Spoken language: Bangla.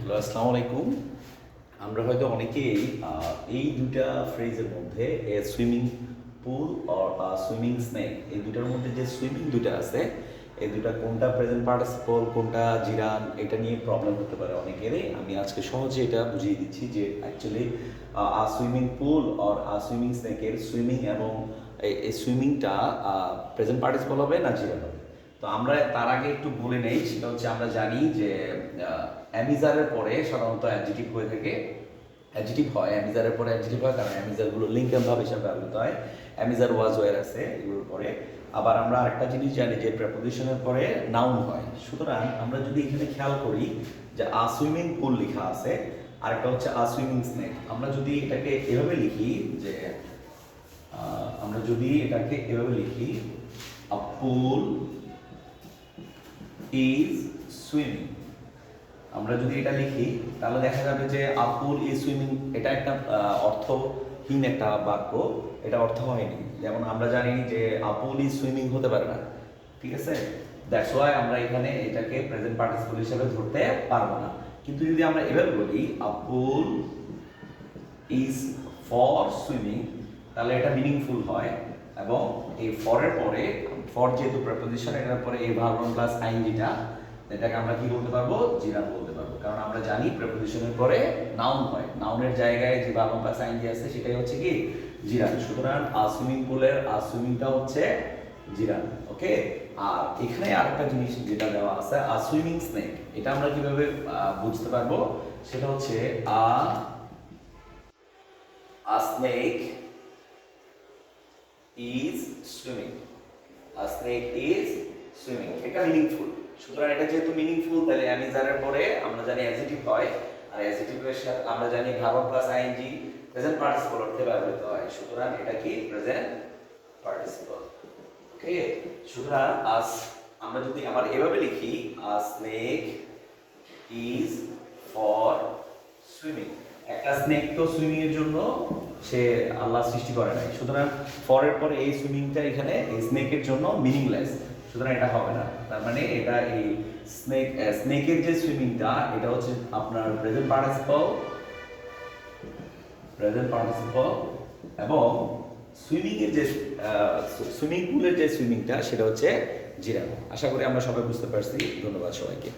হ্যালো, আসসালামু আলাইকুম। আমরা হয়তো অনেকেই এই দুইটা ফ্রেজের মধ্যে swimming pool or swimming snake, এই দুটার মধ্যে যে সুইমিং দুটা আছে, এই দুটা কোনটা প্রেজেন্ট পার্টিসিপল কোনটা জিরান, এটা নিয়ে প্রবলেম হতে পারে অনেকেরই। আমি আজকে সহজে এটা বুঝিয়ে দিচ্ছি যে actually swimming pool or swimming স্নেকের সুইমিং এবং এই সুইমিংটা প্রেজেন্ট পার্টিসিপল হবে না জিরান হবে। তো আমরা তার আগে একটু বলে নেই, সেটা হচ্ছে আমরা জানি যে অ্যামিজারের পরে সাধারণত অ্যাডজেক্টিভ হয়ে থাকে, অ্যাডজেক্টিভ হয় অ্যামিজারের পরে অ্যাডজেক্টিভ হয়, কারণ অ্যামিজারগুলো লিঙ্ক ভাব হিসাবে ব্যবহৃত হয়। অ্যামিজার ওয়াজ ওয়ার আছে এগুলোর পরে। আবার আমরা আরেকটা জিনিস জানি যে প্রেপোজিশনের পরে নাউন হয়। সুতরাং আমরা যদি এখানে খেয়াল করি যে সুইমিং পুল লেখা আছে, আরেকটা হচ্ছে সুইমিং স্নেক। আমরা যদি এটাকে এভাবে লিখি যে আমরা যদি এটাকে এভাবে লিখি আ পুল ইজ সুইমিং, আমরা যদি এটা লিখি তাহলে দেখা যাবে যে আপুল ইজ সুইমিং, এটা একটা অর্থহীন একটা বাক্য, এটা অর্থ হয়নি। যেমন আমরা জানি যে আপুল ইজ সুইমিং হতে পারে না, ঠিক আছে? দ্যাটস ওয়াই আমরা এখানে এটাকে প্রেজেন্ট পার্টিসিপল হিসেবে ধরতে পারবো না। কিন্তু যদি আমরা এভাবে বলি আপুল ইজ ফর সুইমিং, তাহলে এটা মিনিংফুল হয়। এবং এই ফরের পরে, ফর যেহেতু প্রেপোজিশন, এটার পরে এই ভার্ব প্লাস আইএনজিটা, এটাকে আমরা কি বলতে পারবো? জিরান বলতে পারবো। কারণ আমরা জানি প্রেপোজিশনের পরে নাউন হয়, নাউনের জায়গায় যে ভার্ব প্লাস আইএনজি আছে সেটাই হচ্ছে কি? জিরান। সুতরাং সুইমিং পুলের সুইমিংটা হচ্ছে জিরান। ওকে। আর এখানে আরেকটা জিনিস যেটা দেওয়া আছে সুইমিং স্নেক, এটা আমরা কিভাবে বুঝতে পারবো? সেটা হচ্ছে a snake is swimming. A snake is swimming. এটা মিনিংফুল। সুতরাং এটা যেহেতু মিনিংফুল, তাহলে অ্যামিজারের পরে আমরা জানি অ্যাডজেক্টিভ হয়, আর অ্যাডজেক্টিভের সাথে আমরা জানি verb plus ING present participle অর্থে ব্যবহৃত হয়। সুতরাং এটা কি? Present participle. ওকে। সুতরাং আমরা যদি আবার এভাবে লিখি a snake is for swimming, একটা স্নেক তো সুইমিং এর জন্য সে আল্লাহ সৃষ্টি করে নাই। সুতরাং ফরের পরে এই সুইমিংটা এখানে এই স্নেকের জন্য মিনিংলেস, সুতরাং এটা হবে না। তার মানে এটা এই স্নেকের যে সুইমিংটা, এটা হচ্ছে আপনার প্রেজেন্ট পার্টিসিপল এবং সুইমিং এর যে সুইমিং পুলের যে সুইমিংটা, সেটা হচ্ছে জিরান। আশা করি আমরা সবাই বুঝতে পারছি। ধন্যবাদ সবাইকে।